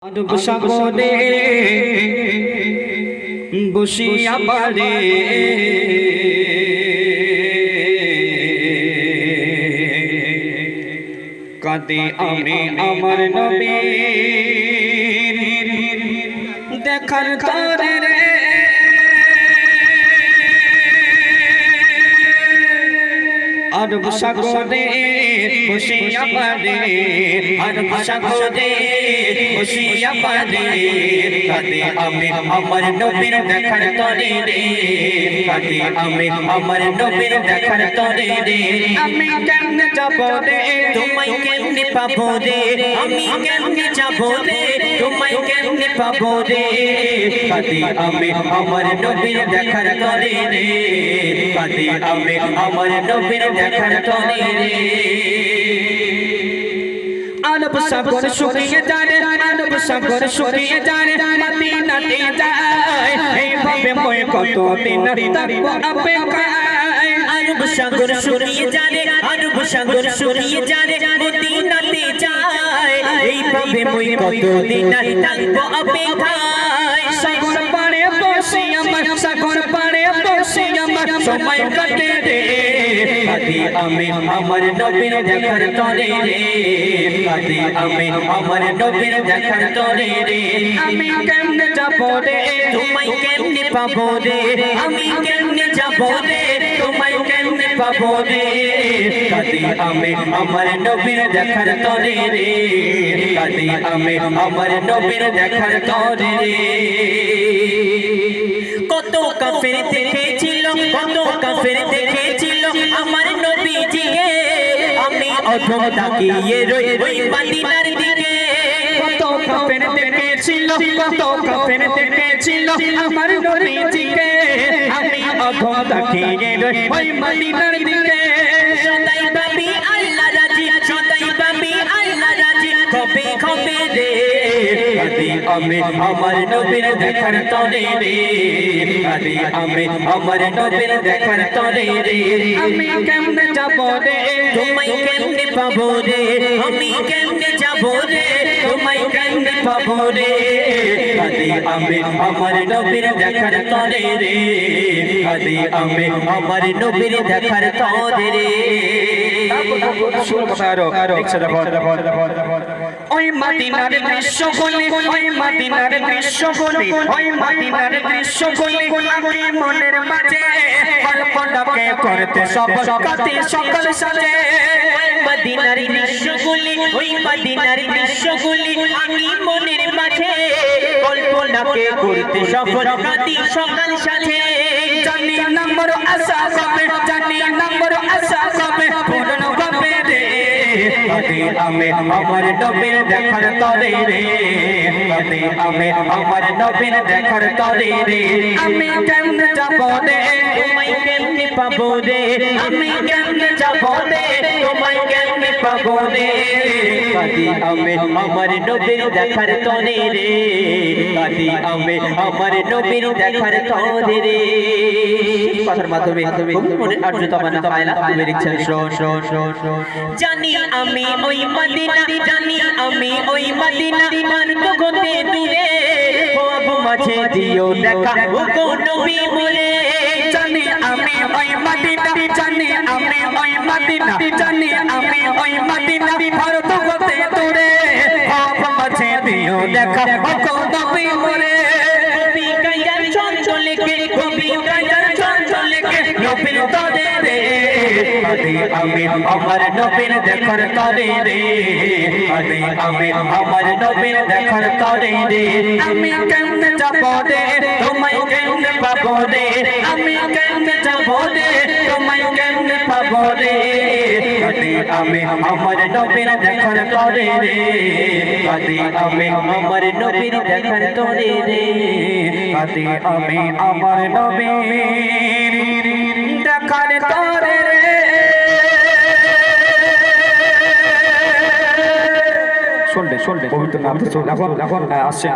আরব সাগরে বসিয়া পারে কাঁদে আমি আমার নবী দেখার তরে রে আরব সাগরে বসিয়া পারে আরব সাগরে বসিয়া পারে কাঁদে আমি আমার নবীর দেখার তরে রে কাঁদে আমি আমার নবীর দেখার তরে রে আমি কেমনে যাব রে তোমায় কেমনে পাবো রে আমি কেমনে যাব রে তোমায় কেমনে পাবো রে কাঁদে আমি আমার নবীর দেখার তরে রে কাঁদে আমি আমার নবীর দেখার তরে রে আরব সাগর শুকিয়ে যায় আরব সাগর শুকিয়ে যায় মদিনাতে যায় এইভাবে মই কতদিন থাকবো অপেক্ষায় আরব সাগর শুকিয়ে যায় আরব সাগর শুকিয়ে যায় মদিনাতে যায় এইভাবে মই কতদিন থাকবো অপেক্ষায় সাগর পাড়ে বসে আমার সাগর পাড়ে বসে আমার সময় কাটে রে কাঁদে আমি আমার নবীর দেখার তরে রে কাঁদে আমি আমার নবীর দেখার তরে রে আমি কেমনে যাব রে তোমায় কেমনে পাবো রে আমি কেমনে যাব রে তোমায় কেমনে পাবো রে কাঁদে আমি আমার নবীর দেখার তরে রে কাঁদে আমি আমার নবীর দেখার তরে রে কত কাফের দেখেছিল কত কাফের দেখেছিল আমার নবীজিকে আমি অধম তাকিয়ে রই ওই মদিনার দিকে কত কাফের দেখেছিল কত কাফের দেখেছিল আমার নবীজিকে আমি অধম তাকিয়ে রই ওই মদিনার দিকে সদাই ভাবি আল্লাহ রাজি সদাই ভাবি আল্লাহ রাজি কবে কবে রে কাঁদে আমি আমার নবীর দেখার তরে রে কাঁদে আমি আমার নবীর দেখার তরে রে আমি কেমনে যাব রে তোমায় কেমনে পাবো রে আমি কেমনে যাব রে তোমায় কেমনে পাবো রে কাঁদে আমি আমার নবীর দেখার তরে রে কাঁদে আমি আমার নবীর দেখার তরে রে ওই মদিনার দৃশ্য বলে ওই মদিনার দৃশ্য বলে ওই মদিনার দৃশ্য বলে আমি মনের মাঝে কল্পনাকে করতে সব কাতে সকল সাজে ওই মদিনার দৃশ্য বলে ওই মদিনার দৃশ্য বলে আমি মনের মাঝে কল্পনাকে করতে সব কাতে সকল সাজে জানি নম্বর আশা হবে জানি নম্বর আশা হবে পূর্ণ হবে রে কাঁদে আমি আমার নবীর দেখার তরে রে কাঁদে আমি আমার নবীর দেখার তরে রে আমি কেমনে যাব রে তোমায় কেমনে পাবো রে আমি কেমনে যাব রে তোমায় কেমনে পাবো রে কাঁদে আমি আমার নবীর দেখার তরে রে কাঁদে আমি আমার নবীর দেখার তরে রে কথার মাধ্যমে মনে আর্য তামান্না পায়লা তুমি লিখছেন জানি আমি ওই মদিনা জানি আমি ওই মদিনা মানত গতে দূরে হব মাঝে দিও দেখা গো নবী বলে জানি আমি ওই মদিনা জানি আমি ওই মদিনা জানি আমি ওই মদিনা ভারত গতে দূরে হব মাঝে দিও দেখা গো নবী বলে কবি কায়ার চঞ্চলে কে কবি কায়ার চঞ্চলে কে নবীর তরে রে কাঁদে আমি আমার নবীর দেখার তরে রে কাঁদে আমি আমার নবীর দেখার তরে রে আমি কেমনে যাব রে তোমায় কেমনে পাবো রে আমি কেমনে যাব রে তোমায় কেমনে পাবো রে কাঁদে আমি আমার নবীর দেখার তরে রে কাঁদে আমি আমার নবীর দেখার তরে রে কাঁদে আমি আমার নবীর দেখার তরে রে শুনলে পবিত্র নাম এখন আসছে